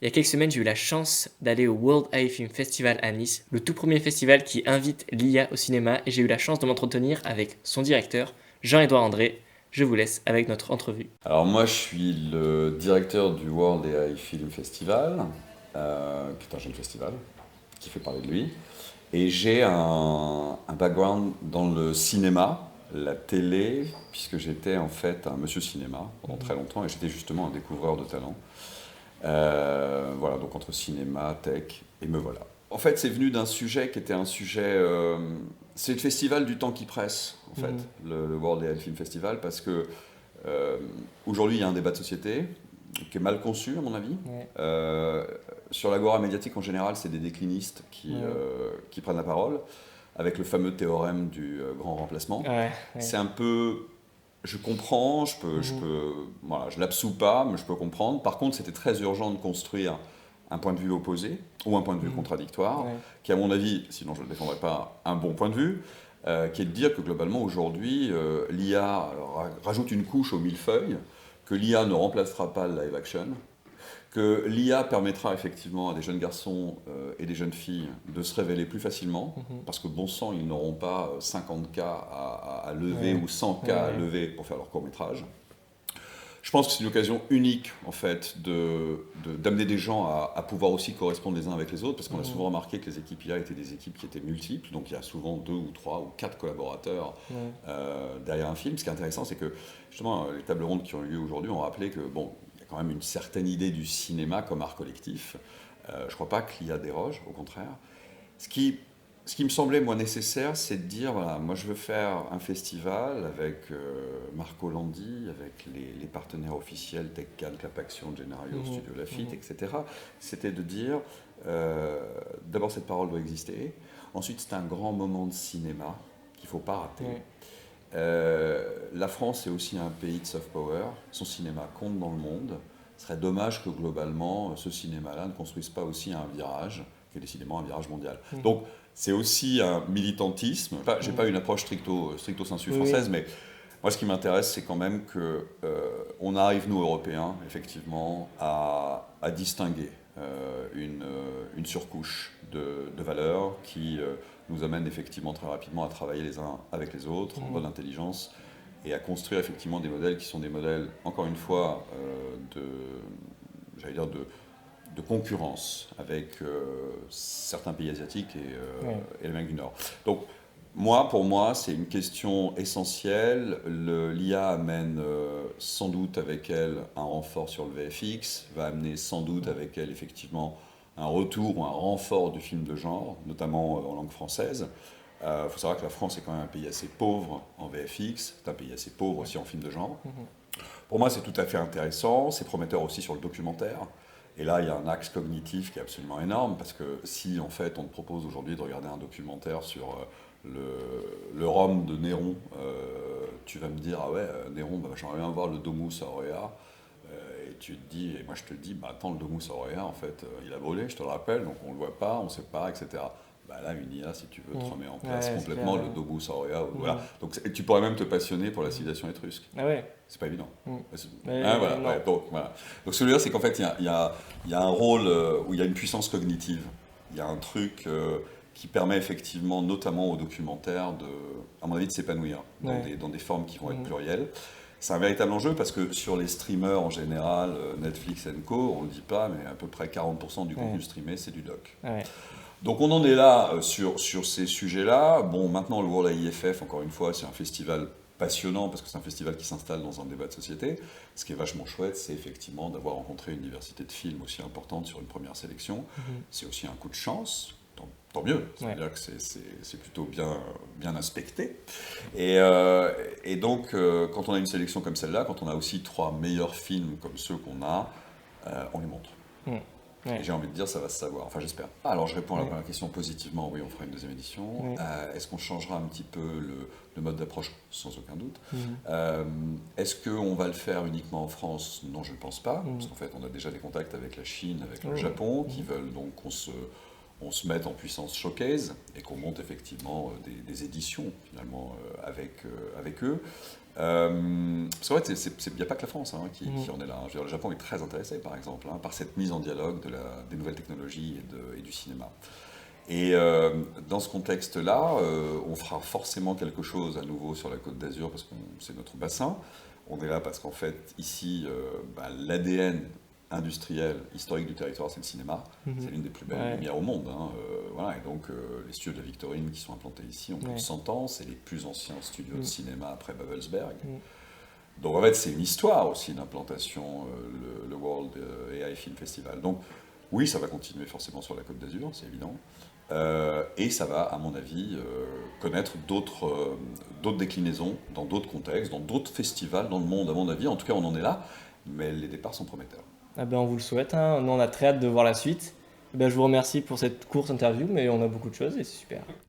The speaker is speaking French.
Il y a quelques semaines, j'ai eu la chance d'aller au World AI Film Festival à Nice, le tout premier festival qui invite l'IA au cinéma, et j'ai eu la chance de m'entretenir avec son directeur, Jean-Édouard André. Je vous laisse avec notre entrevue. Alors moi je suis le directeur du World AI Film Festival, qui est un jeune festival qui fait parler de lui. Et j'ai un background dans le cinéma, la télé, puisque j'étais en fait un monsieur cinéma pendant très longtemps et j'étais justement un découvreur de talent. Voilà, donc entre cinéma, tech, et me voilà. En fait, c'est venu d'un sujet qui était un sujet. C'est le festival du temps qui presse, en fait, Mhm. le World AI Film Festival, parce que euh, aujourd'hui, il y a un débat de société qui est mal conçu, à mon avis. Ouais, Euh, sur l'agora médiatique, en général, c'est des déclinistes ouais, qui prennent la parole, avec le fameux théorème du grand remplacement. ouais, ouais. C'est un peu je comprends, Mhm. voilà, je l'absous pas, mais je peux comprendre. Par contre, c'était très urgent de construire un point de vue opposé ou un point de vue Mhm. contradictoire, Ouais. qui, à mon avis, sinon je ne le défendrais pas, un bon point de vue, qui est de dire que globalement aujourd'hui, l'IA rajoute une couche au millefeuille, que l'IA ne remplacera pas le live action, que l'IA permettra effectivement à des jeunes garçons et des jeunes filles de se révéler plus facilement, Mhm. parce que bon sang, ils n'auront pas 50 cas à lever Ouais, ou 100 ouais, cas à ouais. lever pour faire leur court métrage. Je pense que c'est une occasion unique en fait d'amener des gens à pouvoir aussi correspondre les uns avec les autres, parce qu'on a Mhm. souvent remarqué que les équipes IA étaient des équipes qui étaient multiples, donc il y a souvent 2 ou 3 ou 4 collaborateurs Ouais. derrière un film. Ce qui est intéressant, c'est que justement les tables rondes qui ont eu lieu aujourd'hui ont rappelé que bon, il y a quand même une certaine idée du cinéma comme art collectif. Je ne crois pas que l'IA déroge, au contraire. Ce qui, ce qui me semblait, moi, nécessaire, c'est de dire, voilà, moi, je veux faire un festival avec Marco Landi, avec les partenaires officiels, TechCan, Clapaction, Genario, Mhm. Studio Lafitte, Mhm. etc. C'était de dire, d'abord, cette parole doit exister. Ensuite, c'est un grand moment de cinéma qu'il ne faut pas rater. Ouais. La France est aussi un pays de soft power. Son cinéma compte dans le monde. Ce serait dommage que globalement, ce cinéma-là ne construise pas aussi un virage, qui est décidément un virage mondial. Mhm. Donc, c'est aussi un militantisme. Enfin, j'ai pas Mhm. une approche stricto sensu Oui, oui. française, mais moi, ce qui m'intéresse, c'est quand même que on arrive, nous, Européens, effectivement, à distinguer une surcouche de valeurs qui nous amène effectivement très rapidement à travailler les uns avec les autres en Mhm. bonne intelligence et à construire effectivement des modèles qui sont des modèles, encore une fois, j'allais dire de concurrence avec certains pays asiatiques Ouais. et l'Amérique du Nord. Donc, pour moi, c'est une question essentielle. L'IA amène sans doute avec elle un renfort sur le VFX, va amener sans doute Mhm. avec elle effectivement un retour ou un renfort du film de genre, notamment en langue française. Il faut savoir que la France est quand même un pays assez pauvre en VFX, c'est un pays assez pauvre Ouais. aussi en film de genre. Mhm. Pour moi, c'est tout à fait intéressant, c'est prometteur aussi sur le documentaire. Et là, il y a un axe cognitif qui est absolument énorme, parce que si en fait on te propose aujourd'hui de regarder un documentaire sur le Rome de Néron, tu vas me dire, ah ouais, Néron, bah, j'aimerais bien voir le Domus Aurea. Et tu te dis, et moi je te dis, bah attends, le Domus Aurea, en fait, il a brûlé, je te le rappelle, donc on le voit pas, on sait pas, etc. Bah là, une IA, si tu veux, te Mhm. remet en place Ouais, c'est clair. complètement le Domus Aurea. Voilà. Mhm. Donc tu pourrais même te passionner pour la Mhm. civilisation étrusque. Ah ouais. C'est pas évident. Mhm. Hein, Mais voilà, non. ouais, donc, voilà. Donc ce que je veux dire, c'est qu'en fait, il y a un rôle où il y a une puissance cognitive. Il y a un truc qui permet effectivement, notamment aux documentaires, à mon avis, de s'épanouir Ouais. dans des formes qui vont être Mhm. plurielles. C'est un véritable enjeu parce que sur les streamers en général, Netflix et Co, on ne le dit pas, mais à peu près 40% du Ouais. contenu streamé, c'est du doc. Ouais. Donc on en est là sur ces sujets-là. Bon, maintenant, le World AIFF, encore une fois, c'est un festival passionnant parce que c'est un festival qui s'installe dans un débat de société. Ce qui est vachement chouette, c'est effectivement d'avoir rencontré une diversité de films aussi importante sur une première sélection. Mhm. C'est aussi un coup de chance. Tant mieux, ça veut Ouais. dire que c'est plutôt bien inspecté. Et donc, quand on a une sélection comme celle-là, quand on a aussi 3 meilleurs films comme ceux qu'on a, on les montre. Mhm. Et Ouais. j'ai envie de dire, ça va se savoir. Enfin, j'espère. Alors, je réponds à la Ouais. première question positivement. Oui, on fera une deuxième édition. Ouais. Est-ce qu'on changera un petit peu le mode d'approche? Sans aucun doute. Mhm. Est-ce qu'on va le faire uniquement en France? Non, je ne pense pas. Parce Mhm. qu'en fait, on a déjà des contacts avec la Chine, avec le Oh. Japon, qui Mhm. veulent donc on se mette en puissance showcase et qu'on monte effectivement des éditions finalement avec eux. Parce qu'en fait, il n'y a pas que la France qui en est là, hein. Je veux dire, le Japon est très intéressé, par exemple, par cette mise en dialogue des nouvelles technologies et du cinéma. Et dans ce contexte-là, on fera forcément quelque chose à nouveau sur la Côte d'Azur parce que c'est notre bassin. On est là parce qu'en fait, ici, l'ADN industriel, historique du territoire, c'est le cinéma. C'est l'une des plus belles lumières au monde, hein. Voilà. Et donc, les studios de la Victorine qui sont implantés ici ont plus de 100 ans. C'est les plus anciens studios de cinéma après Babelsberg. Donc, en fait, c'est une histoire aussi d'implantation, le World AI Film Festival. Donc, oui, ça va continuer forcément sur la Côte d'Azur, c'est évident. Et ça va, à mon avis, connaître d'autres déclinaisons dans d'autres contextes, dans d'autres festivals dans le monde, à mon avis. En tout cas, on en est là, mais les départs sont prometteurs. Ah ben, on vous le souhaite, hein. Nous, on a très hâte de voir la suite. Ben, je vous remercie pour cette courte interview, mais on a beaucoup de choses et c'est super.